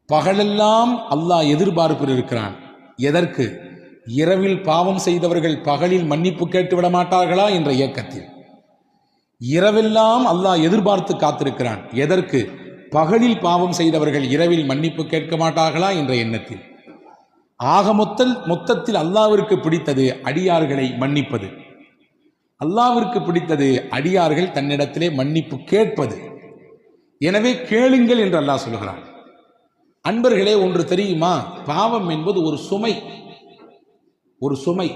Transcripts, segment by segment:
பகலெல்லாம் அல்லாஹ் எதிர்பார்ப்பில் இருக்கிறான். எதற்கு? இரவில் பாவம் செய்தவர்கள் பகலில் மன்னிப்பு கேட்டு விட மாட்டார்களா என்ற இயக்கத்தில். இரவெல்லாம் அல்லாஹ் எதிர்பார்த்து காத்திருக்கிறான். எதற்கு? பகலில் பாவம் செய்தவர்கள் இரவில் மன்னிப்பு கேட்க மாட்டார்களா என்ற எண்ணத்தில். ஆக மொத்தத்தில் அல்லாஹ்விற்கு பிடித்தது அடியார்களை மன்னிப்பது. அல்லாஹ்விற்கு பிடித்தது அடியார்கள் தன்னிடத்திலே மன்னிப்பு கேட்பது. எனவே கேளுங்கள் என்று அல்லாஹ் சொல்கிறான். அன்பர்களே, ஒன்று தெரியுமா? பாவம் என்பது ஒரு சுமை.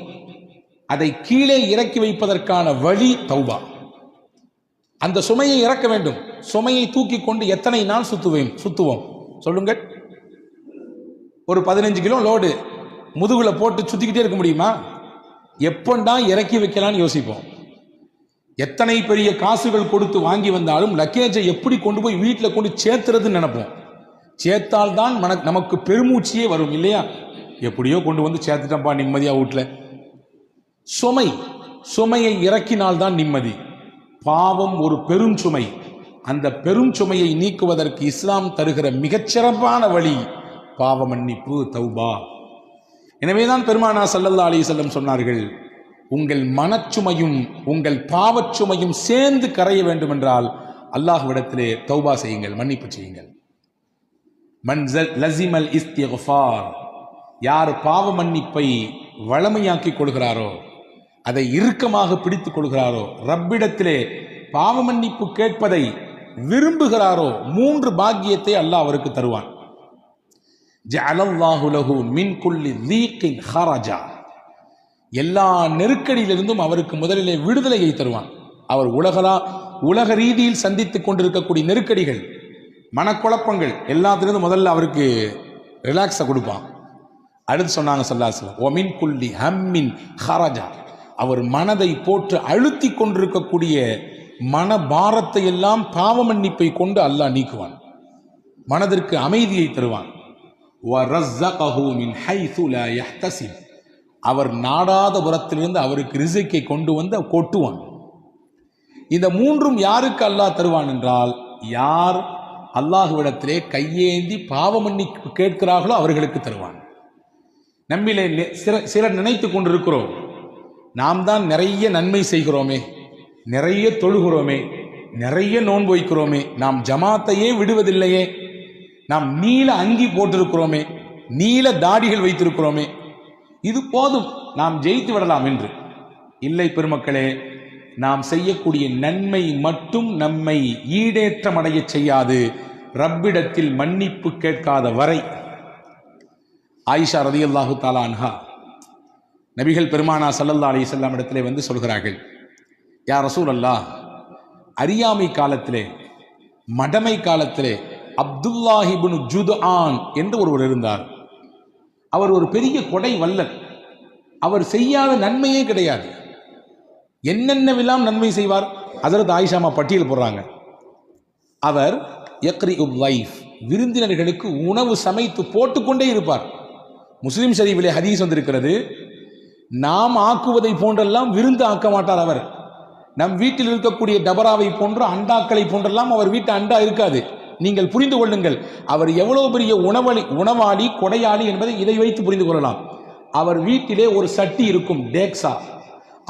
அதை கீழே இறக்கி வைப்பதற்கான வழி தௌபா. அந்த சுமையை இறக்க வேண்டும். சுமையை தூக்கி கொண்டு எத்தனை நாள் சுத்துவோம் சொல்லுங்கள்? ஒரு 15 கிலோ லோடு முதுகுல போட்டு சுத்திக்கிட்டே இருக்க முடியுமா? எப்பண்டா இறக்கி வைக்கலான்னு யோசிப்போம். எத்தனை பெரிய காசுகள் கொடுத்து வாங்கி வந்தாலும் லக்கேஜை எப்படி கொண்டு போய் வீட்டில் கொண்டு சேர்த்துறதுன்னு நினைப்போம். சேர்த்தால்தான் நமக்கு பெருமூச்சியே வரும் இல்லையா? எப்படியோ கொண்டு வந்து சேர்த்துட்டப்பா நிம்மதியா வீட்டில். சுமையை இறக்கினால்தான் நிம்மதி. பாவம் ஒரு பெரும் சுமை. அந்த பெரும் சுமையை நீக்குவதற்கு இஸ்லாம் தருகிற மிகச்சிறப்பான வழி பாவ மன்னிப்பு, தௌபா. எனவேதான் பெருமானார் ஸல்லல்லாஹு அலைஹி வஸல்லம் சொன்னார்கள், உங்கள் மனச்சுமையும் உங்கள் பாவச்சுமையும் சேர்ந்து கரைய வேண்டும் என்றால் அல்லாஹ்விடத்திலே தௌபா செய்யுங்கள், மன்னிப்பு செய்யுங்கள். மன் லஸிமல் இஸ்திக்ஃபார், யார் பாவ மன்னிப்பை வளமையாக்கிக் கொள்கிறாரோ, அதை இறுக்கமாக பிடித்துக் கொள்கிறாரோ, ரப்பிடத்திலே பாவ மன்னிப்பு கேட்பதை விரும்புகிறாரோ, 3 பாக்கியத்தை அல்லாஹ் அவருக்கு தருவான். ஜஅலல்லாஹு லஹு மின் குல்லி தீகின் ஹரஜா, எல்லா நெருக்கடியிலிருந்தும் அவருக்கு முதலிலே விடுதலையை தருவான். அவர் உலக ரீதியில் சந்தித்துக் கொண்டிருக்கக்கூடிய நெருக்கடிகள், மனக்குழப்பங்கள் எல்லாத்திலிருந்து முதல்ல அவருக்கு ரிலாக்ஸை கொடுப்பான். அடுத்து சொன்னாங்க ஸல்லல்லாஹு அலைஹி வஸல்லம், ஒமின் குல்லி ஹம்மின் ஹரஜா, அவர் மனதை போட்டு அழுத்தி கொண்டிருக்கக்கூடிய மன பாரத்தை எல்லாம் பாவ மன்னிப்பை கொண்டு அல்லாஹ் நீக்குவான். மனதிற்கு அமைதியை தருவான். வரஸகஹு மின் ஹைது லா யஹ்தஸிப், அவர் நாடாத புறத்திலிருந்து அவருக்கு ரிஸ்கை கொண்டு வந்து கொட்டுவான். இந்த 3ம் யாருக்கு அல்லாஹ் தருவான் என்றால், யார் அல்லாஹ்விடத்திலே கையேந்தி பாவ மன்னிப்பு கேட்கிறார்களோ அவர்களுக்கு தருவான். நம்மிலே சிலர் நினைத்து கொண்டிருக்கிறோம், நாம் தான் நிறைய நன்மை செய்கிறோமே, நிறைய தொழுகிறோமே, நிறைய நோன்பு வைக்கிறோமே, நாம் ஜமாத்தையே விடுவதில்லையே, நாம் நீல அங்கி போட்டிருக்கிறோமே, நீல தாடிகள் வைத்திருக்கிறோமே, இது போதும், நாம் ஜெயித்து விடலாம் என்று. இல்லை பெருமக்களே, நாம் செய்யக்கூடிய நன்மை மட்டும் நம்மை ஈடேற்றம் அடைய செய்யாது, ரப்பிடத்தில் மன்னிப்பு கேட்காத வரை. ஆயிஷா ரலியல்லாஹு தஆலா அன்ஹா நபிகள் பெருமானார் ஸல்லல்லாஹு அலைஹி வஸல்லம் இடத்திலே வந்து சொல்கிறார்கள், யா ரசூலல்லாஹ், அறியாமை காலத்திலே, மடமை காலத்திலே அப்துல்லாஹ் இப்னு ஜுத்ஆன் என்று ஒருவர் இருந்தார். அவர் ஒரு பெரிய கொடை வல்லர். அவர் செய்யாத நன்மையே கிடையாது. என்னென்னவெல்லாம் நன்மை செய்வார்? ஹஜ்ரத் ஆயிஷாமா பட்டியல் போடுறாங்க. அவர் யக்ரிஉல் லைஃப், விருந்தினர்களுக்கு உணவு சமைத்து போட்டுக்கொண்டே இருப்பார். முஸ்லிம் ஷரீஃபிலே ஹதீஸ் வந்திருக்கிறது, நாம் ஆக்குவதை போன்றெல்லாம் விருந்து ஆக்க மாட்டார் அவர். நம் வீட்டில் இருக்கக்கூடிய டபராவை போன்ற அண்டாக்களை போன்றெல்லாம் அவர் வீட்டு அண்டா இருக்காது. நீங்கள் புரிந்து கொள்ளுங்கள், அவர் எவ்வளவு பெரிய உணவாளி கொடையாளி என்பதை இதை வைத்து புரிந்து கொள்ளலாம். அவர் வீட்டிலே ஒரு சட்டி இருக்கும், டேக்ஸா.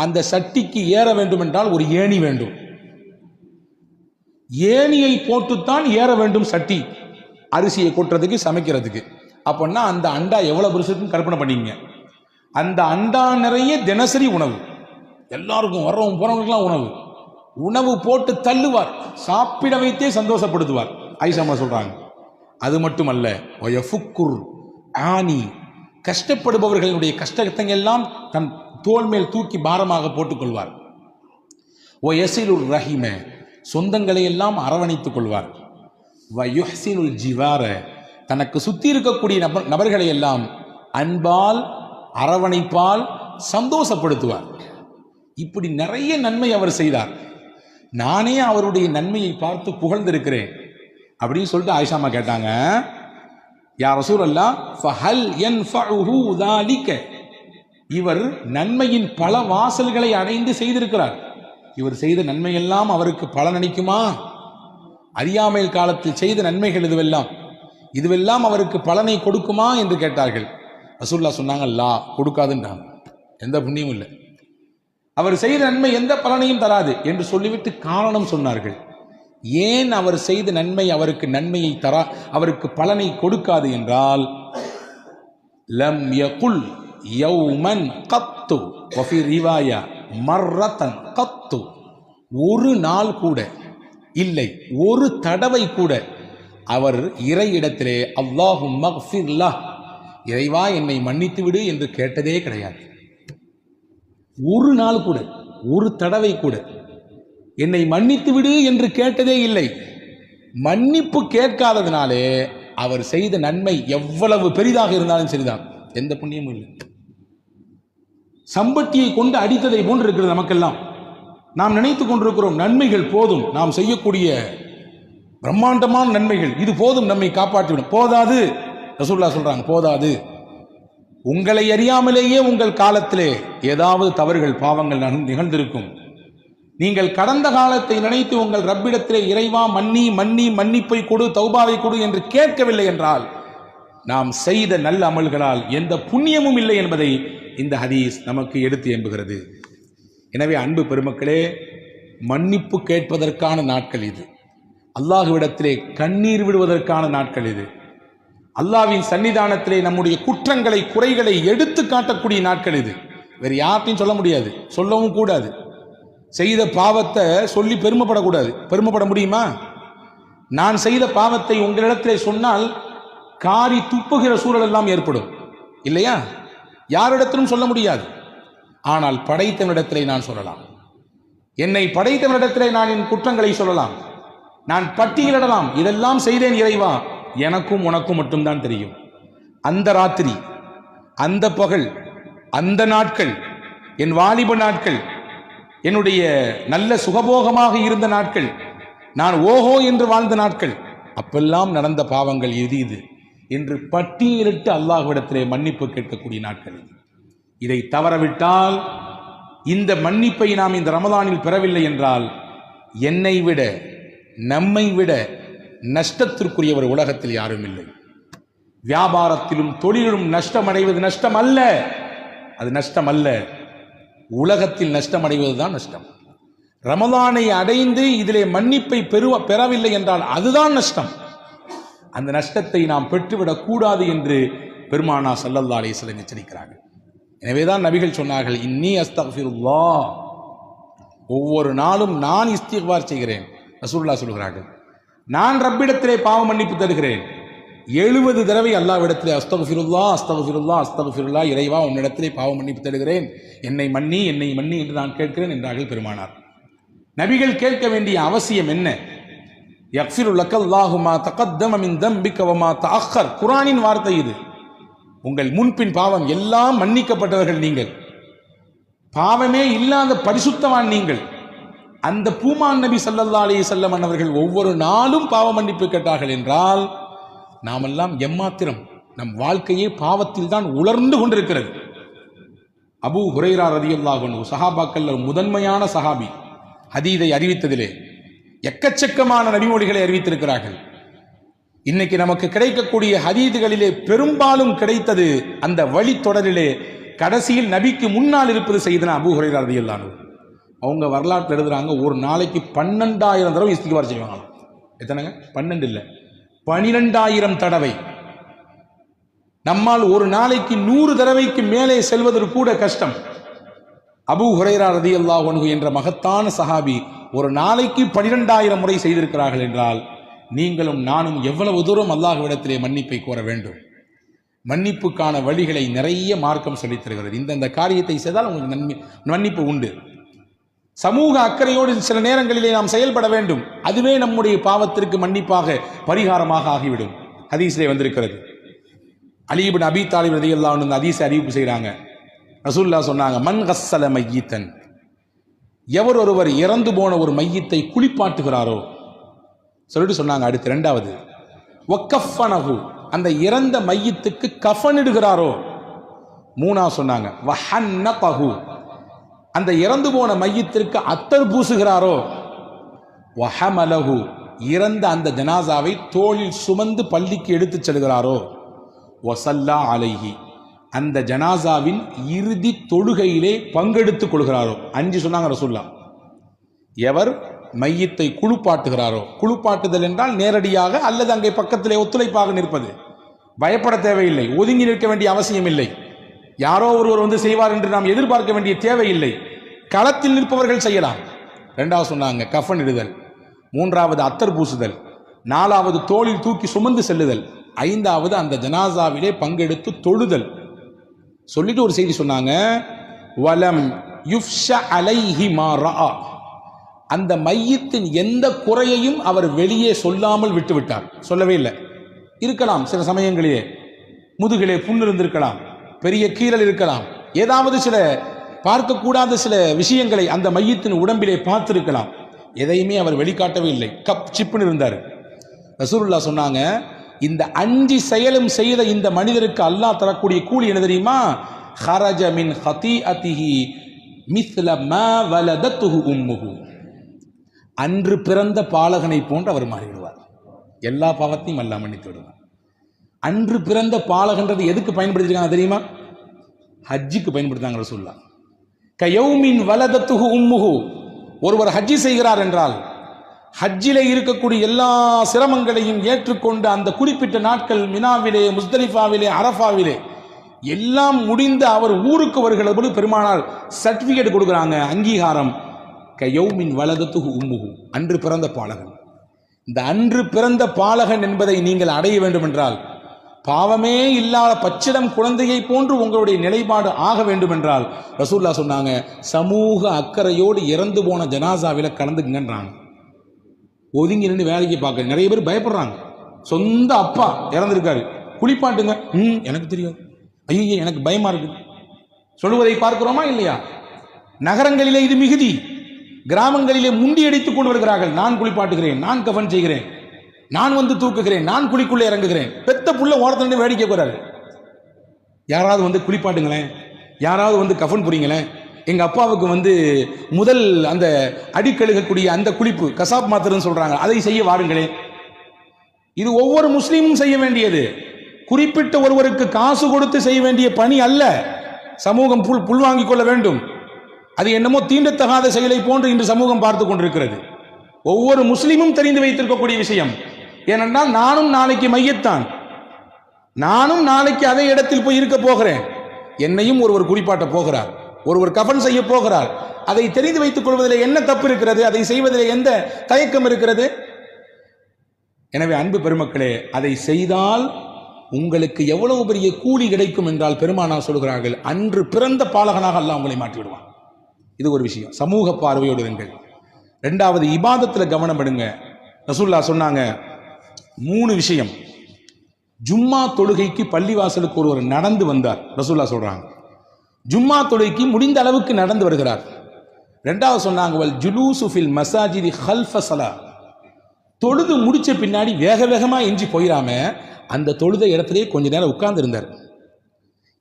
அந்த சட்டிக்கு ஏற வேண்டும் என்றால் ஒரு ஏணி வேண்டும். ஏணியை போட்டுத்தான் ஏற வேண்டும் சட்டி, அரிசியை கொட்டுறதுக்கு, சமைக்கிறதுக்கு. அப்படின்னா அந்த அண்டா எவ்வளவு பெருசுன்னு கற்பனை பண்ணிங்க. அந்த அண்டா நிறைய தினசரி உணவு, எல்லாருக்கும் வர்றவங்க போறவங்களுக்குலாம் உணவு போட்டு தள்ளுவார், சாப்பிட வைத்தே சந்தோஷப்படுத்துவார். ஆயிஷாமா சொல்றாங்க. அது மட்டுமல்ல, ஆனி, கஷ்டப்படுபவர்களுடைய கஷ்டத்தை எல்லாம் தன் தோள் மேல் தூக்கி பாரமாக போட்டுக்கொள்வார். ரஹிம, சொந்தங்களை எல்லாம் அரவணைத்துக் கொள்வார். ஜிவார, தனக்கு சுத்தி இருக்கக்கூடிய நபர்களை எல்லாம் அன்பால் அரவணைப்பால் சந்தோஷப்படுத்துவார். இப்படி நிறைய நன்மை அவர் செய்தார். நானே அவருடைய நன்மையை பார்த்து புகழ்ந்திருக்கிறேன் அப்படின்னு சொல்லிட்டு ஆயிஷாமா கேட்டாங்க, யா ரசூலல்லாஹ், ஃபஹல் யன்ஃபஉஹு ذلك, இவர் நன்மையின் பல வாசல்களை அடைந்து செய்திருக்கிறார். இவர் செய்த நன்மையெல்லாம் அவருக்கு பலனளிக்குமா? அறியாமையில் காலத்தில் செய்த நன்மைகள் இதுவெல்லாம் இதுவெல்லாம் அவருக்கு பலனை கொடுக்குமா என்று கேட்டார்கள். ரசூலுல்லாஹ் சொன்னாங்க, லா, கொடுக்காதுன்றாங்க. எந்த புண்ணியமும் இல்லை, அவர் செய்த நன்மை எந்த பலனையும் தராது என்று சொல்லிவிட்டு காரணம் சொன்னார்கள். ஏன் அவர் செய்த நன்மை அவருக்கு நன்மையை அவருக்கு பலனை கொடுக்காது என்றால், லம் யகுல் யௌமன் கத்து வஃபி ரிவாயா மர்ரத்தன் கத்து, ஒரு நாள் கூட இல்லை, ஒரு தடவை கூட அவர் இறையிடத்திலே அல்லாஹும் மக்ஃபிர் லஹ், இறைவா என்னை மன்னித்து விடு என்று கேட்டதே கிடையாது. ஒரு நாள் கூட, ஒரு தடவை கூட என்னை மன்னித்து விடு என்று கேட்டதே இல்லை. மன்னிப்பு கேட்காததினாலே அவர் செய்த நன்மை எவ்வளவு பெரிதாக இருந்தாலும் சரிதான், எந்த புண்ணியமும் இல்லை. சம்பட்டியை கொண்டு அடித்ததை போன்று இருக்கிறது நமக்கெல்லாம். நாம் நினைத்துக் கொண்டிருக்கிறோம் நன்மைகள் போதும், நாம் செய்யக்கூடிய பிரம்மாண்டமான நன்மைகள் இது போதும், நம்மை காப்பாற்றிவிடும். போதாது. ரசூலுல்லாஹ் சொல்றாங்க, போதாது. உங்களை அறியாமலேயே உங்கள் காலத்திலே ஏதாவது தவறுகள் பாவங்கள் நிகழ்ந்திருக்கும். நீங்கள் கடந்த காலத்தை நினைத்து உங்கள் ரப்பிடத்திலே இறைவா மன்னிப்பை கொடு, தௌபாவை கொடு என்று கேட்கவில்லை என்றால் நாம் செய்த நல்ல அமல்களால் எந்த புண்ணியமும் இல்லை என்பதை இந்த ஹதீஸ் நமக்கு எடுத்து எம்புகிறது. எனவே அன்பு பெருமக்களே, மன்னிப்பு கேட்பதற்கான நாட்கள் இது. அல்லாஹ்விடத்திலே கண்ணீர் விடுவதற்கான நாட்கள் இது. அல்லாஹ்வின் சன்னிதானத்திலே நம்முடைய குற்றங்களை குறைகளை எடுத்து காட்டக்கூடிய நாட்கள் இது. வேறு யார்ட்டையும் சொல்ல முடியாது, சொல்லவும் கூடாது. செய்த பாவத்தை சொல்லி பெருமைப்படக்கூடாது. பெருமைப்பட முடியுமா? நான் செய்த பாவத்தை உங்களிடத்திலே சொன்னால் காரி துப்புகிற சூழல் எல்லாம் ஏற்படும் இல்லையா? யாரிடத்திலும் சொல்ல முடியாது. ஆனால் படைத்தவனிடத்திலே நான் சொல்லலாம். என்னை படைத்தவனிடத்திலே நான் என் குற்றங்களை சொல்லலாம். நான் பட்டியலிடலாம், இதெல்லாம் செய்தேன் இறைவா, எனக்கும் உனக்கும் மட்டும்தான் தெரியும். அந்த ராத்திரி, அந்த பகல், அந்த நாட்கள், என் வாலிப நாட்கள், என்னுடைய நல்ல சுகபோகமாக இருந்த நாட்கள், நான் ஓஹோ என்று வாழ்ந்த நாட்கள், அப்பெல்லாம் நடந்த பாவங்கள் இது இது என்று பட்டியலிட்டு அல்லாஹ்விடத்திலே மன்னிப்பு கேட்கக்கூடிய நாட்கள். இதை தவறவிட்டால், இந்த மன்னிப்பை நாம் இந்த ரமலானில் பெறவில்லை என்றால், என்னை விட நம்மை விட நஷ்டத்திற்குரியவர் உலகத்தில் யாரும் இல்லை. வியாபாரத்திலும் தொழிலும் நஷ்டமடைவது நஷ்டம் அல்ல, அது நஷ்டம் அல்ல. உலகத்தில் நஷ்டமடைவதுதான் நஷ்டம். ரமலானை அடைந்து இதிலே மன்னிப்பை பெறவில்லை என்றால் அதுதான் நஷ்டம். அந்த நஷ்டத்தை நாம் பெற்றுவிடக் கூடாது என்று பெருமானா ஸல்லல்லாஹு அலைஹி வஸல்லம் எச்சரிக்கிறார்கள். எனவேதான் நபிகள் சொன்னார்கள், இன்னி அஸ்தக்ஃபிருல்லாஹ், ஒவ்வொரு நாளும் நான் இஸ்திக்பார் செய்கிறேன். ரசூலுல்லாஹ் சொல்கிறார்கள், நான் ரப்பிடத்திலே பாவ மன்னிப்பு தருகிறேன். 70 தடவை அல்லாஹ்விடத்திலே அஸ்தக்ஃபிருல்லாஹ் அஸ்தக்ஃபிருல்லாஹ் அஸ்தக்ஃபிருல்லாஹ், இறைவா உன்னிடத்திலே பாவ மன்னிப்பு தருகிறேன், என்னை மன்னி என்று நான் கேட்கிறேன் என்றார்கள் பெருமானார். நபிகள் கேட்க வேண்டிய அவசியம் என்ன? யக்ஃபிரு லக்கல்லாஹு மா தகத்தம மின் தம்பிக வ மா தஅக்கர், குர்ஆனின் வார்த்தை இது. உங்கள் முன்பின் பாவம் எல்லாம் மன்னிக்கப்பட்டவர்கள் நீங்கள், பாவமே இல்லாத பரிசுத்தவான் நீங்கள். அந்த பூமான் நபி ஸல்லல்லாஹு அலைஹி வஸல்லம் அவர்கள் ஒவ்வொரு நாளும் பாவ மன்னிப்பு கேட்டார்கள் என்றால், நாமெல்லாம் எம்மாத்திரம், நம் வாழ்க்கையே பாவத்தில் தான் உலர்ந்து கொண்டிருக்கிறது. அபூ ஹுரைரா ரலியல்லாஹு அன்ஹு சஹாபாக்கள் முதன்மையான சஹாபி, ஹதீதை அறிவித்ததிலே எக்கச்சக்கமான நபிமொழிகளை அறிவித்திருக்கிறார்கள். இன்னைக்கு நமக்கு கிடைக்கக்கூடிய ஹதீதுகளிலே பெரும்பாலும் கிடைத்தது அந்த வழித்தொடரிலே கடைசியில் நபிக்கு முன்னால் இருப்பது செய்தனா அபூ ஹுரைரா ரலியல்லாஹு அன்ஹு. அவங்க வரலாற்று எழுதுறாங்க, ஒரு நாளைக்கு 12,000 தடவை இஸ்திக்பார் செய்வாங்க. எத்தனைங்க? 12 இல்லை, 12,000 தடவை. நம்மால் ஒரு நாளைக்கு 100 தடவைக்கு மேலே செல்வதற்கு கூட கஷ்டம். அபூ ஹுரைரா ரலியல்லாஹு அன்ஹு என்ற மகத்தான சஹாபி ஒரு நாளைக்கு 12,000 முறை செய்திருக்கிறார்கள் என்றால், நீங்களும் நானும் எவ்வளவு தூரம் அல்லாஹ்விடத்திலே மன்னிப்பை கோர வேண்டும். மன்னிப்புக்கான வழிகளை நிறைய மார்க்கம் சொல்லித் தருகிறது. இந்த காரியத்தை செய்தால் உங்களுக்கு மன்னிப்பு உண்டு. சமூக அக்கறையோடு சில நேரங்களிலே நாம் செயல்பட வேண்டும். அதுவே நம்முடைய பாவத்திற்கு மன்னிப்பாக பரிகாரமாக ஆகிவிடும். ஹதீஸிலே வந்திருக்கிறது. அலி இப்னு அபீ தாலிப் ரலியல்லாஹு அன்ஹு இந்த ஹதீஸை அறிவிப்பு செய்கிறாங்க. ரசூலுல்லாஹ் சொன்னாங்க, மன் கஸ்ஸல மையித்தன், எவர் ஒருவர் இறந்து போன ஒரு மையத்தை குளிப்பாட்டுகிறாரோ சொல்லிட்டு சொன்னாங்க. அடுத்து 2வது, வக்கஃபனஹு, அந்த இறந்த மையத்துக்கு கஃனிடுகிறாரோ. 3வது சொன்னாங்க, வஹன்னகஹு, அந்த இறந்து போன மையத்திற்கு அத்தர் பூசுகிறாரோ. வஹமலஹு, இறந்த அந்த ஜனாசாவை தோளில் சுமந்து பள்ளிக்கு எடுத்துச் செல்கிறாரோ வசல்லா அலைஹி, அந்த ஜனாசாவின் இறுதி தொழுகையிலே பங்கெடுத்துக் கொள்கிறாரோ. 5 சொன்னாங்க ரசூலுல்லாஹ். எவர் மையத்தை குளிப்பாட்டுகிறாரோ, குளிப்பாட்டுதல் என்றால் நேரடியாக அல்லது அங்கே பக்கத்திலே ஒத்துழைப்பாக நிற்பது, பயப்பட தேவையில்லை, ஒதுங்கி நிற்க வேண்டிய அவசியம் இல்லை, யாரோ ஒருவர் வந்து செய்வார் என்று நாம் எதிர்பார்க்க வேண்டிய தேவையில்லை, களத்தில் நிற்பவர்கள் செய்யலாம். 2வது சொன்னாங்க கஃன் இடுதல், 3வது அத்தர் பூசுதல், 4வது தோளில் தூக்கி சுமந்து செல்லுதல், 5வது அந்த ஜனாசாவிலே பங்கெடுத்து தொழுதல். சொல்லிட்டு ஒரு செய்தி சொன்னாங்க, வலம் யுஃப்ஷ அலைஹி மா ரஆ, அந்த மையத்தின் எந்த குறையையும் அவர் வெளியே சொல்லாமல் விட்டுவிட்டார். சொல்லவே இல்லை. இருக்கலாம் சில சமயங்களிலே முதுகிலே புண் இருந்திருக்கலாம், பெரிய கீறல் இருக்கலாம், ஏதாவது சில பார்க்கக்கூடாத சில விஷயங்களை அந்த மையத்தின் உடம்பிலே பார்த்திருக்கலாம். எதையுமே அவர் வெளிக்காட்டவே இல்லை, கப் சிப்புன்னு இருந்தார். ரசூலுல்லாஹ் சொன்னாங்க, இந்த 5 செயலும் செய்த இந்த மனிதருக்கு அல்லாஹ் தரக்கூடிய கூலி என்ன தெரியுமா? ஹரஜ மின் ஹதீஅதிஹி மிஸ்ல மா வலதத்துஹு உம்முஹு, அன்று பிறந்த பாலகனை போன்று அவர் மாறிவிடுவார். எல்லா பாவத்தையும் அல்லாஹ் மன்னித்து விடுவார். அன்று பிறந்த பாலகன்றது எதுக்கு பயன்படுத்திருக்காங்க தெரியுமா? ஹஜ்ஜுக்கு பயன்படுத்தாங்க ரசூலுல்லாஹ். கயௌமின் வலதத்துஹு உம்முஹு, ஒருவர் ஹஜ்ஜி செய்கிறார் என்றால் ஹஜ்ஜிலே இருக்கக்கூடிய எல்லா சிரமங்களையும் ஏற்றுக்கொண்டு அந்த குறிப்பிட்ட நாட்கள் மினாவிலே, முஸ்தலிஃபாவிலே, அரஃபாவிலே எல்லாம் முடிந்து அவர் ஊருக்கு வருகிற போது பெருமானார் சர்டிபிகேட் கொடுக்குறாங்க, அங்கீகாரம். கயௌமின் வலதத்துஹு உம்முஹு, அன்று பிறந்த பாலகன். இந்த அன்று பிறந்த பாலகன் என்பதை நீங்கள் அடைய வேண்டும் என்றால், பாவமே இல்லாத பச்சிடம் குழந்தையை போன்று உங்களுடைய நிலைப்பாடு ஆக வேண்டும் என்றால், ரசூலுல்லாஹ் சொன்னாங்க, சமூக அக்கறையோடு இறந்து போன ஜனாசாவில கலந்துங்கன்றாங்க. ஒதுங்கி நின்று வேலைக்கு பார்க்க நிறைய பேர் பயப்படுறாங்க. சொந்த அப்பா இறந்திருக்காரு, குளிப்பாட்டுங்க, எனக்கு தெரியும், ஐயோ எனக்கு பயமா இருக்கு சொல்லுவதை பார்க்கிறோமா இல்லையா? நகரங்களிலே இது மிகுதி, கிராமங்களிலே முண்டி அடித்துக் கொண்டு வருகிறார்கள். நான் குளிப்பாட்டுகிறேன், நான் கஃன் செய்கிறேன், நான் வந்து தூக்குகிறேன், நான் குளிக்குள்ளே இறங்குகிறேன். பெத்த புள்ள ஓரத்துல வேடிக்கை போறாரு. யாராவது வந்து குளிப்பாட்டுங்களேன், யாராவது வந்து கஃன் புரிங்களேன். எங்க அப்பாவுக்கு வந்து முதல் அந்த அடிக்கழுகக்கூடிய அந்த குளிப்பு கசாப் மாத்திரன்னு சொல்றாங்க, அதை செய்ய வாருங்களே. இது ஒவ்வொரு முஸ்லீமும் செய்ய வேண்டியது, குறிப்பிட்ட ஒருவருக்கு காசு கொடுத்து செய்ய வேண்டிய பணி அல்ல. சமூகம் புல்வாங்கிக் கொள்ள வேண்டும். அது என்னமோ தீண்டத்தகாத செயலை போன்று இன்று சமூகம் பார்த்து கொண்டிருக்கிறது. ஒவ்வொரு முஸ்லீமும் தெரிந்து வைத்திருக்கக்கூடிய விஷயம். ஏனென்றால் நானும் நாளைக்கு மையத்தான், நானும் நாளைக்கு அதே இடத்தில் போய் இருக்க போகிறேன். என்னையும் ஒருவர் குறிப்பாட்ட போகிறார், ஒருவர் கஃன் செய்ய போகிறார். அதை தெரிந்து வைத்துக் கொள்வதில் என்ன தப்பு இருக்கிறது? அதை செய்வதில் எந்த தயக்கம் இருக்கிறது? எனவே அன்பு பெருமக்களே, அதை செய்தால் உங்களுக்கு எவ்வளவு பெரிய கூலி கிடைக்கும் என்றால் பெருமானார் சொல்கிறார்கள், அன்று பிறந்த பாலகனாக அல்லாஹ் உங்களை மாற்றி விடுவான். இது ஒரு விஷயம். சமூக பார்வையோடு இருங்கள். 2வது இபாதத்தில் கவனம் எடுங்க. ரசூலுல்லாஹ் சொன்னாங்க 3 விஷயம். ஜும்மா தொழுகைக்கு பள்ளிவாசலுக்கு ஒருவர் நடந்து வந்தார். ரசூலுல்லாஹ் சொல்றாங்க, ஜும்மா தொழுகைக்கு முடிந்த அளவுக்கு நடந்து வருகிறார். 2வது சொன்னாங்க, வல் ஜுலூசு ஃபில் மசாஜிதி ஹல்ஃப ஸலா, தொழுது முடிச்ச பின்னாடி வேக வேகமா எஞ்சி போயிடாம அந்த தொழுத இடத்திலே கொஞ்ச நேரம் உட்கார்ந்து இருந்தார்.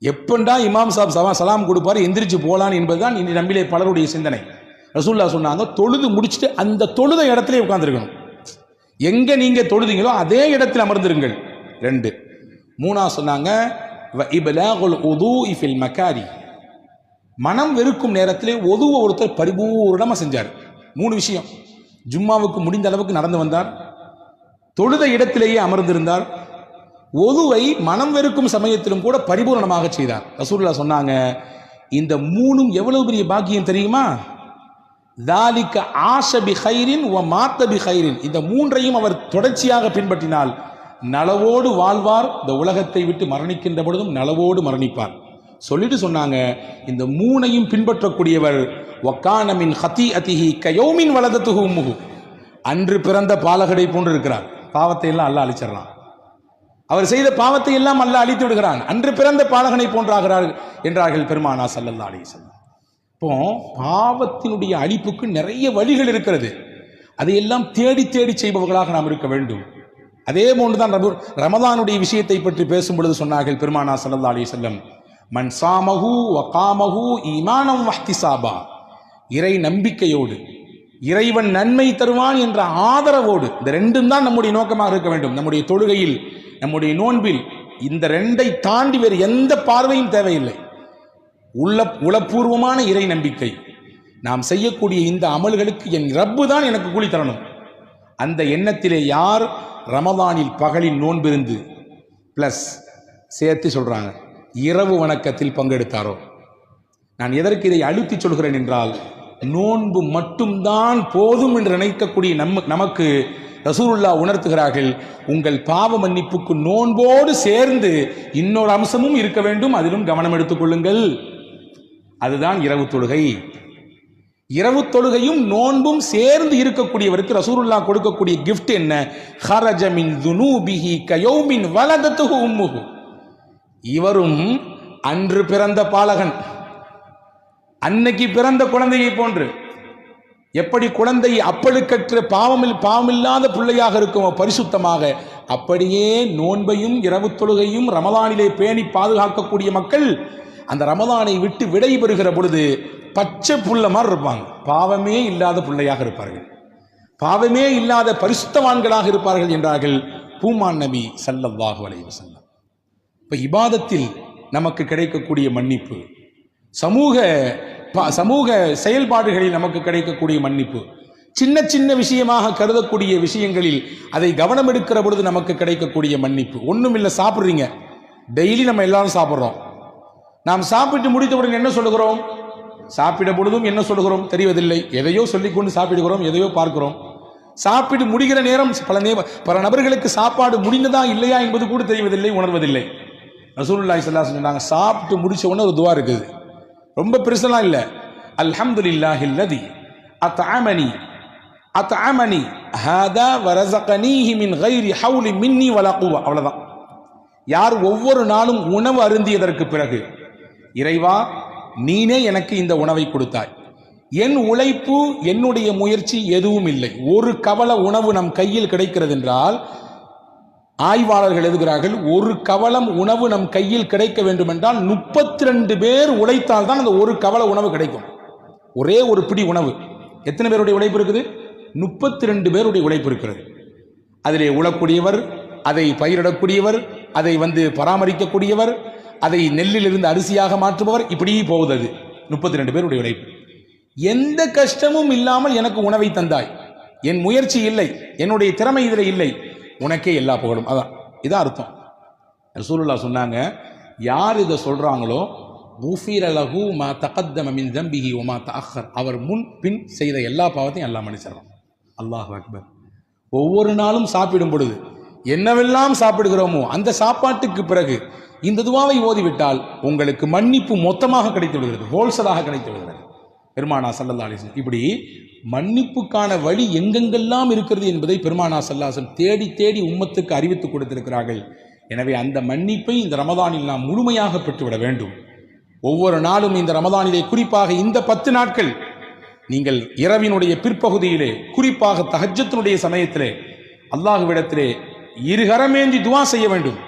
எப்பண்டா இமாம் சாப் சலாம் கொடுப்பாரு எந்திரிச்சு போலான்னு என்பதுதான் இன்று நம்மிலே பலருடைய சிந்தனை. ரசூலுல்லாஹ் சொன்னாங்க, தொழுது முடிச்சுட்டு அந்த தொழுத இடத்திலே உட்கார்ந்துருக்கணும். எங்க நீங்க தொழுதீங்களோ அதே இடத்தில் அமர்ந்திருங்கள். 2. 3 சொன்னாங்க, வ இப்லாகுல் உதூஇ ஃபில் மகாரி, மனம் வெறுக்கும் நேரத்திலே ஒதுவை ஒருத்தர் பரிபூர்ணமா செஞ்சார். 3 விஷயம். ஜும்மாவுக்கு முடிந்த அளவுக்கு நடந்து வந்தார், தொழுத இடத்திலேயே அமர்ந்திருந்தார், ஒதுவை மனம் வெறுக்கும் சமயத்திலும் கூட பரிபூர்ணமாக செய்தார். ரசூலுல்லாஹ் சொன்னாங்க, இந்த 3ம் எவ்வளவு பெரிய பாக்கியம் தெரியுமா? தாலிக ஆஷ பி கைரின் வ மாத்த பி கைரின், இந்த 3ஐயும் அவர் தொடர்ச்சியாக பின்பற்றினால் நலவோடு வாழ்வார், இந்த உலகத்தை விட்டு மரணிக்கின்ற பொழுதும் நலவோடு மரணிப்பார். சொல்லிட்டு சொன்னாங்க, இந்த 3ஐயும் பின்பற்றக்கூடியவர் வக்கான மின் ஹதீஅதிஹி கயௌமின் வலதத்துஹு உம்முஹு, அன்று பிறந்த பாலகடை போன்று இருக்கிறார். பாவத்தை எல்லாம் அல்லாஹ் அழிச்சிடறான். அவர் செய்த பாவத்தை எல்லாம் அல்லாஹ் அழித்து விடுகிறான். அன்று பிறந்த பாலகனை போன்றாகிறார் என்றார்கள் பெருமானார் ஸல்லல்லாஹு அலைஹி வஸல்லம். இப்போ பாவத்தினுடைய அழிப்புக்கு நிறைய வழிகள் இருக்கிறது. அதையெல்லாம் தேடி தேடி செய்பவர்களாக நாம் இருக்க வேண்டும். அதே போன்றுதான் ரமதானுடைய விஷயத்தை பற்றி பேசும் பொழுது சொன்னார்கள் பெருமானார் ஸல்லல்லாஹு அலைஹி வஸல்லம், மன் சாமஹு வ காமஹு ஈமானம் வஹ்திசாபா, இறை நம்பிக்கையோடு இறைவன் நன்மை தருவான் என்ற ஆதரவோடு, இந்த ரெண்டும் தான் நம்முடைய நோக்கமாக இருக்க வேண்டும். நம்முடைய தொழுகையில், நம்முடைய நோன்பில் இந்த ரெண்டை தாண்டி வேறு எந்த பார்வையும் தேவையில்லை. உளப்பூர்வமான இறை நம்பிக்கை, நாம் செய்யக்கூடிய இந்த அமல்களுக்கு என் ரப்பு தான் எனக்கு கூலி தரணும். அந்த எண்ணத்திலே யார் ரமதானில் பகலில் நோன்பிருந்து பிளஸ் சேர்த்து சொல்றாங்க இரவு வணக்கத்தில் பங்கெடுத்தாரோ, நான் எதற்கு இதை அழுத்தி சொல்கிறேன் என்றால், நோன்பு மட்டும்தான் போதும் என்று நினைக்கக்கூடிய நமக்கு ரசூலுல்லாஹ் உணர்த்துகிறார்கள், உங்கள் பாவ மன்னிப்புக்கு நோன்போடு சேர்ந்து இன்னொரு அம்சமும் இருக்க வேண்டும், அதிலும் கவனம் எடுத்துக் கொள்ளுங்கள். அதுதான் இரவு தொழுகை. இரவு தொழுகையும் நோன்பும் சேர்ந்து இருக்கக்கூடியவருக்கு ரசூலுல்லாஹ் கொடுக்கக்கூடிய கிஃப்ட் என்ன? ஹரஜ மின் துனூபிஹி கயௌமின் வலதத்துஹு உம்முஹு. இவரும் அன்று பிறந்த பாலகன், அன்னைக்கு பிறந்த குழந்தையை போன்று, எப்படி குழந்தை அப்பழுக்கற்ற பாவமில்லாத பிள்ளையாக இருக்குமோ பரிசுத்தமாக, அப்படியே நோன்பையும் இரவு தொழுகையும் ரமதானிலே பேணி பாதுகாக்கக்கூடிய மக்கள் அந்த ரமதானை விட்டு விடை பெறுகிற பொழுது பச்சை புள்ள மாதிரி இருப்பாங்க. பாவமே இல்லாத பிள்ளையாக இருப்பார்கள், பாவமே இல்லாத பரிசுத்தவான்களாக இருப்பார்கள் என்றார்கள் பூமான் நபி ஸல்லல்லாஹு அலைஹி வஸல்லம். இப்ப இபாதத்தில் நமக்கு கிடைக்கக்கூடிய மன்னிப்பு, சமூக செயல்பாடுகளில் நமக்கு கிடைக்கக்கூடிய மன்னிப்பு, சின்ன சின்ன விஷயமாக கருதக்கூடிய விஷயங்களில் அதை கவனம் எடுக்கிற பொழுது நமக்கு கிடைக்கக்கூடிய மன்னிப்பு. ஒன்றும் இல்லை, சாப்பிட்றீங்க, டெய்லி நம்ம எல்லாரும் சாப்பிட்றோம். நாம் சாப்பிட்டு முடித்தவுடன் என்ன சொல்லுகிறோம்? சாப்பிட பொழுதும் என்ன சொல்லுகிறோம் தெரிவதில்லை, எதையோ சொல்லிக்கொண்டு சாப்பிடுகிறோம், எதையோ பார்க்கிறோம். சாப்பிட்டு முடிகிற நேரம் பல நபர்களுக்கு சாப்பாடு முடிந்ததா இல்லையா என்பது கூட தெரிவதில்லை, உணர்வதில்லை. ரசூலுல்லாஹி ஸல்லல்லாஹு அலைஹி வஸல்லம் சொன்னாங்க, சாப்பிட்டு முடிச்ச உடனே ஒரு துவா இருக்குது, ரொம்ப பெருசெல்லாம் இல்லை. அல்ஹம்துலில்லாஹில்லதி அத்அமனி ஹாதா வரஸகனீஹி மின் கைரி ஹவுலி மின்னி வலா குவா. அவ்வளவுதான். யார் ஒவ்வொரு நாளும் உணவு அருந்தியதற்கு பிறகு, இறைவா நீனே எனக்கு இந்த உணவை கொடுத்தாய், என் உழைப்பு என்னுடைய முயற்சி எதுவும் இல்லை, ஒரு கவல உணவு நம் கையில் கிடைக்கிறது என்றால், ஆய்வாளர்கள் எழுதுகிறார்கள், ஒரு கவலம் உணவு நம் கையில் கிடைக்க வேண்டும் என்றால் 32 பேர் உழைத்தால் தான் அந்த ஒரு கவல உணவு கிடைக்கும். ஒரே ஒரு பிடி உணவு எத்தனை பேருடைய உழைப்பு இருக்குது? 32 பேருடைய உழைப்பு இருக்கிறது. அதிலே உழக்கூடியவர், அதை பயிரிடக்கூடியவர், அதை பராமரிக்கக்கூடியவர், அதை நெல்லிலிருந்து அரிசியாக மாற்றுபவர், இப்படி போகுது. அது 32 பேருடைய உழைப்பு. எந்த கஷ்டமும் இல்லாமல் எனக்கு உணவை தந்தாய், என் முயற்சி இல்லை, என்னுடைய திறமை இதில் இல்லை, உனக்கே எல்லா புகழும். அதான் இதான் அர்த்தம். ரசூலுல்லாஹ் சொன்னாங்க, யார் இதை சொல்றாங்களோ குஃபிர லஹு மா தகத்தம மின் தம்பிஹி வ மா தஅக்கர், அவர் முன் பின் செய்த எல்லா பாவத்தையும் அல்லாஹ் மன்னிச்சிடுறான். அல்லாஹ் அக்பர். ஒவ்வொரு நாளும் சாப்பிடும் பொழுது என்னவெல்லாம் சாப்பிடுகிறோமோ அந்த சாப்பாட்டுக்கு பிறகு இந்த துவாவை ஓதிவிட்டால் உங்களுக்கு மன்னிப்பு மொத்தமாக கிடைத்து விடுகிறது, ஹோல்சலாக கிடைத்து விடுகிறது. பெருமானா ஸல்லல்லாஹு அலைஹி வஸல்லம் இப்படி மன்னிப்புக்கான வழி எங்கெங்கெல்லாம் இருக்கிறது என்பதை பெருமானா ஸல்லல்லாஹு அலைஹி வஸல்லம் தேடி தேடி உம்மத்துக்கு அறிவித்துக் கொடுத்திருக்கிறார்கள். எனவே அந்த மன்னிப்பை இந்த ரமதானில் நாம் முழுமையாக பெற்றுவிட வேண்டும். ஒவ்வொரு நாளும் இந்த ரமதானிலே, குறிப்பாக இந்த 10 நாட்கள், நீங்கள் இரவினுடைய பிற்பகுதியிலே, குறிப்பாக தஹஜ்ஜுடைய சமயத்திலே அல்லாஹ்விடத்திலே இருகரமேந்தி துவா செய்ய வேண்டும்.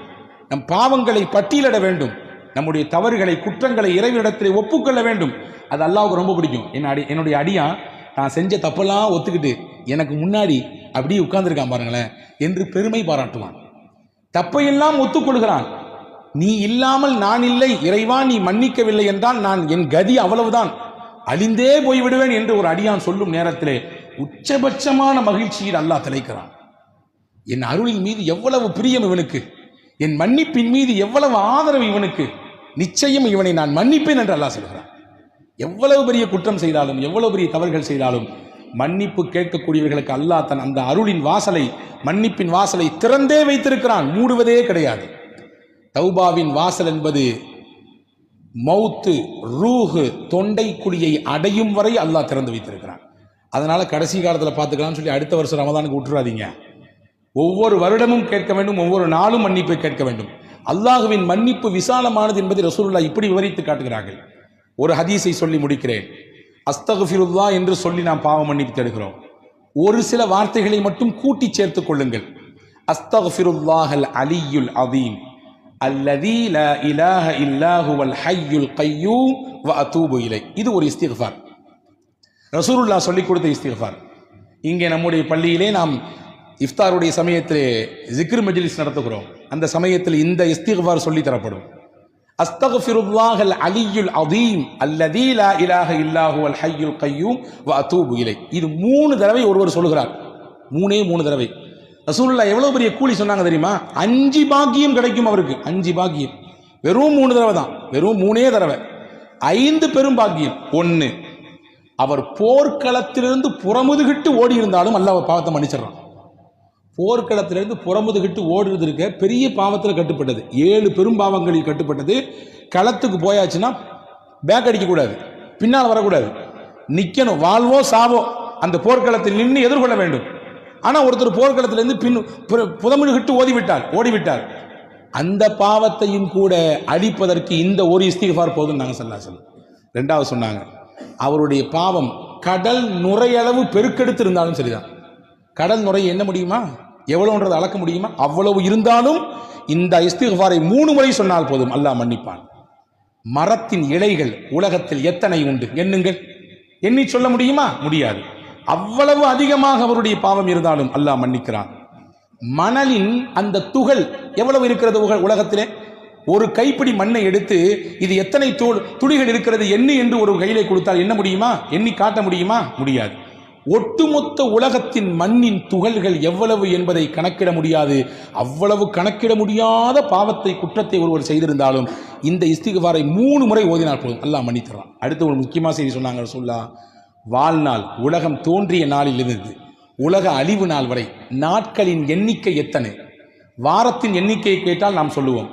நம் பாவங்களை பட்டியலிட வேண்டும், நம்முடைய தவறுகளை, குற்றங்களை இறைவனிடத்திலே ஒப்புக்கொள்ள வேண்டும். அது அல்லாஹ்வுக்கு ரொம்ப பிடிக்கும். என்னுடைய அடியான் நான் செஞ்ச தப்பெல்லாம் ஒத்துக்கிட்டு எனக்கு முன்னாடி அப்படியே உட்கார்ந்துருக்கான் பாருங்களேன் என்று பெருமை பாராட்டுவான். தப்பையெல்லாம் ஒத்துக்கொள்கிறான். நீ இல்லாமல் நான் இல்லை, இறைவா நீ மன்னிக்கவில்லை என்றால் நான், என் கதி அவ்வளவுதான், அழிந்தே போய்விடுவேன் என்று ஒரு அடியான் சொல்லும் நேரத்திலே உச்சபட்சமான மகிழ்ச்சியில் அல்லாஹ் திளைக்கிறான். என் அருளின் மீது எவ்வளவு பிரியம் இவனுக்கு, என் மன்னிப்பின் மீது எவ்வளவு ஆதரவு இவனுக்கு, நிச்சயம் இவனை நான் மன்னிப்பேன் என்று அல்லாஹ் சொல்கிறான். எவ்வளவு பெரிய குற்றம் செய்தாலும், எவ்வளவு பெரிய தவறுகள் செய்தாலும் மன்னிப்பு கேட்கக்கூடியவர்களுக்கு அல்லாஹ் தன் அந்த அருளின் வாசலை, மன்னிப்பின் வாசலை திறந்தே வைத்திருக்கிறான், மூடுவதே கிடையாது. தௌபாவின் வாசல் என்பது மௌத்து, ரூஹு, தொண்டை குழியை அடையும் வரை அல்லாஹ் திறந்து வைத்திருக்கிறான். அதனால கடைசி காலத்தில் பார்த்துக்கலாம்னு சொல்லி அடுத்த வருஷம் ரமதானுக்கு விட்டுறாதீங்க. ஒவ்வொரு வருடமும் கேட்க வேண்டும், ஒவ்வொரு நாளும் மன்னிப்பை கேட்க வேண்டும். அல்லாஹுவின் மன்னிப்பு விசாலமானது என்பதை ரசூலுல்லாஹ் இப்படி விவரித்து காட்டுகிறார்கள். ஒரு ஹதீஸை சொல்லி முடிக்கிறேன். அஸ்தக்ஃபிருல்லாஹ் என்று சொல்லி நாம் பாவ மன்னிப்பு தேடுகிறோம். ஒரு சில வார்த்தைகளை மட்டும் கூட்டி சேர்த்துக் கொள்ளுங்கள். அஸ்தக்ஃபிருல்லாஹல் அலியுல் அதீம் அல்லதீ லா இலாஹ இல்லா ஹுவல் ஹய்யுல் கய்யூம் வ அதூபு இலை. இது ஒரு இஸ்திக்ஃபார். ரசூலுல்லாஹ் சொல்லிக் கொடுத்த இஸ்திக்ஃபார். இங்கே நம்முடைய பள்ளியிலே நாம் இஃப்தாருடைய சமயத்திலே ஜிக்ர் மஜ்லிஸ் நடத்துகிறோம். அந்த சமயத்தில் இந்த இஸ்திக்ஃபார் சொல்லி தரப்படும். அஸ்தக்ஃபிருல்லாஹல் அலியுல் அதீம் அல்லதீ லா இலாஹ இல்லா ஹுவல் ஹய்யுல் கய்யூம் வ அதூபு இலை. இது 3 தடவை ஒருவர் சொல்கிறார். 3 தடவை. ரசூலுல்லாஹ் எவ்வளவு பெரிய கூலி சொன்னாங்க தெரியுமா? 5 பாக்கியம் கிடைக்கும் அவருக்கு. 5 பாக்கியம். வெறும் 3 தடவை தான். வெறும் 3 தடவை. 5 பெரும் பாக்கியம். 1, அவர் போர்க்களத்திலிருந்து புறமுதுகிட்டு ஓடி இருந்தாலும் அல்லாஹ் பாவத்தை மன்னிச்சிடறான். போர்க்களத்திலிருந்து புறமுதுகிட்டு ஓடுறது இருக்க பெரிய பாவத்தில் கட்டுப்பட்டது. 7 பெரும் பாவங்களில் கட்டுப்பட்டது. களத்துக்கு போயாச்சுன்னா பேக் அடிக்கக்கூடாது, பின்னால் வரக்கூடாது, நிற்கணும், வாழ்வோ சாவோ அந்த போர்க்களத்தில் நின்று எதிர்கொள்ள வேண்டும். ஆனால் ஒருத்தர் போர்க்களத்திலிருந்து புறமுதுகிட்டு ஓடிவிட்டார். அந்த பாவத்தையும் கூட அழிப்பதற்கு இந்த ஒரு இஸ்திக்ஃபார் போதும் நாங்கள் ஸல்லல்லாஹு. 2வது சொன்னாங்க, அவருடைய பாவம் கடல் நுரையளவு பெருக்கெடுத்து இருந்தாலும் சரிதான். கடல் நுரை என்ன முடியுமா? எவ்வளவுன்றது அளக்க முடியுமா? அவ்வளவு இருந்தாலும் இந்த இஸ்திக்ஃபாரை 3 முறை சொன்னால் போதும், அல்லாஹ் மன்னிப்பான். மரத்தின் இலைகள் உலகத்தில் எத்தனை உண்டு எண்ணுங்கள். எண்ணி சொல்ல முடியுமா? முடியாது. அவ்வளவு அதிகமாக அவருடைய பாவம் இருந்தாலும் அல்லாஹ் மன்னிக்கிறான். மணலின் அந்த துகள் எவ்வளவு இருக்கிறது உலகத்திலே? ஒரு கைப்பிடி மண்ணை எடுத்து இது எத்தனை துளிகள் இருக்கிறது எண்ணி என்று ஒரு கையிலே கொடுத்தால் என்ன முடியுமா? எண்ணி காட்ட முடியுமா? முடியாது. ஒட்டுமொத்த உலகத்தின் மண்ணின் துகள்கள் எவ்வளவு என்பதை கணக்கிட முடியாது. அவ்வளவு கணக்கிட முடியாத பாவத்தை, குற்றத்தை ஒருவர் செய்திருந்தாலும் இந்த இஸ்திக்ஃபாரை 3 முறை ஓதினால் போதும், அல்லாஹ் மன்னித்தரான். அடுத்து ஒரு முக்கியமான செய்தி சொன்னாங்க ரசூலுல்லாஹ். வாழ்நாள், உலகம் தோன்றிய நாளிலிருந்து உலக அழிவு நாள் வரை நாட்களின் எண்ணிக்கை எத்தனை? வாரத்தின் எண்ணிக்கையை கேட்டால் நாம் சொல்லுவோம்,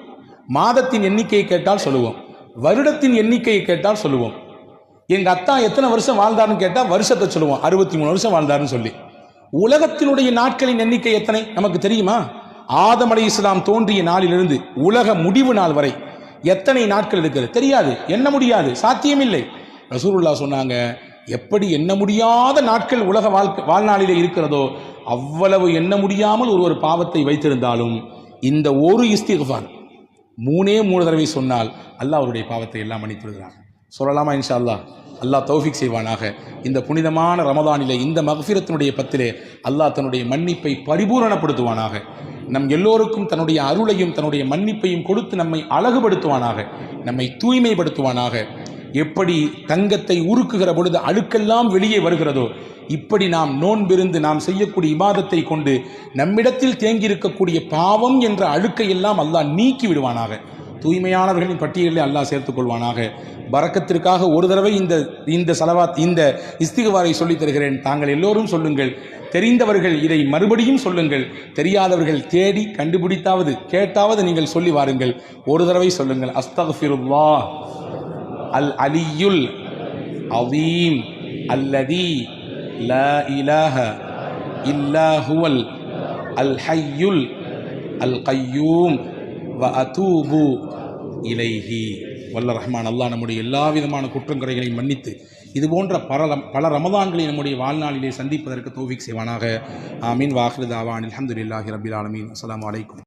மாதத்தின் எண்ணிக்கையை கேட்டால் சொல்லுவோம், வருடத்தின் எண்ணிக்கையை கேட்டால் சொல்லுவோம். எங்க அத்தா எத்தனை வருஷம் வாழ்ந்தார்னு கேட்டால் வருஷத்தை சொல்லுவோம், 63 வருஷம் வாழ்ந்தார்னு சொல்லி. உலகத்தினுடைய நாட்களின் எண்ணிக்கை எத்தனை நமக்கு தெரியுமா? ஆதம் அலைஹிஸ்ஸலாம் தோன்றிய நாளிலிருந்து உலக முடிவு நாள் வரை எத்தனை நாட்கள் இருக்கிறது தெரியாது, எண்ண முடியாது, சாத்தியமில்லை. ரசூலுல்லாஹ் சொன்னாங்க, எப்படி எண்ண முடியாத நாட்கள் உலக வாழ்நாளிலே இருக்கிறதோ அவ்வளவு எண்ண முடியாமல் ஒரு பாவத்தை வைத்திருந்தாலும் இந்த ஒரு இஸ்திக்ஃபார் 3 தடவை சொன்னால் அல்லாஹ் அவருடைய பாவத்தை எல்லாம் மன்னித்து விடுகிறான். சொல்லலாமா? இன்ஷா அல்லாஹ். அல்லாஹ் தௌஃபீக் செய்வானாக. இந்த புனிதமான ரமதானிலே, இந்த மக்ஃபிரத்தினுடைய பத்திலே அல்லாஹ் தன்னுடைய மன்னிப்பை பரிபூரணப்படுத்துவானாக. நம் எல்லோருக்கும் தன்னுடைய அருளையும் தன்னுடைய மன்னிப்பையும் கொடுத்து நம்மை அழகுபடுத்துவானாக, நம்மை தூய்மைப்படுத்துவானாக. எப்படி தங்கத்தை உருக்குகிற பொழுது அழுக்கெல்லாம் வெளியே வருகிறதோ, இப்படி நாம் நோன்பிருந்து நாம் செய்யக்கூடிய இபாதத்தை கொண்டு நம்மிடத்தில் தேங்கியிருக்கக்கூடிய பாவம் என்ற அழுக்கை எல்லாம் அல்லாஹ் நீக்கி விடுவானாக. தூய்மையானவர்களின் பட்டியலில் அல்லாஹ் சேர்த்துக் கொள்வானாக. பரக்கத்திற்காக ஒரு தடவை இந்த ஸலவாத், இந்த இஸ்திக்ஃபாரை சொல்லித் தருகிறேன். தாங்கள் எல்லோரும் சொல்லுங்கள். தெரிந்தவர்கள் இதை மறுபடியும் சொல்லுங்கள். தெரியாதவர்கள் தேடி கண்டுபிடித்தாவது கேட்டாவது நீங்கள் சொல்லி வாருங்கள். ஒரு தடவை சொல்லுங்கள். அஸ்தக்ஃபிருல்லாஹ் அல் அலியுல் அதீம் அல்லதி லா இலாஹ இல்லா ஹுவல் அல் ஹய்யுல் அல் கய்யூம் வ அதூபு இலைஹி. வல்ல ரஹ்மான் அல்லாஹ் நம்முடைய எல்லா விதமான குற்றங்குறைகளையும் மன்னித்து இது போன்ற பல ரமதான்களை நம்முடைய வாழ்நாளிலே சந்திப்பதற்கு தௌஃபீக் செய்வானாக. ஆமீன். வாஹிரு தாவான் அல்ஹம்துலில்லாஹி ரப்பில் ஆலமீன். அஸ்ஸலாமு அலைக்கும்.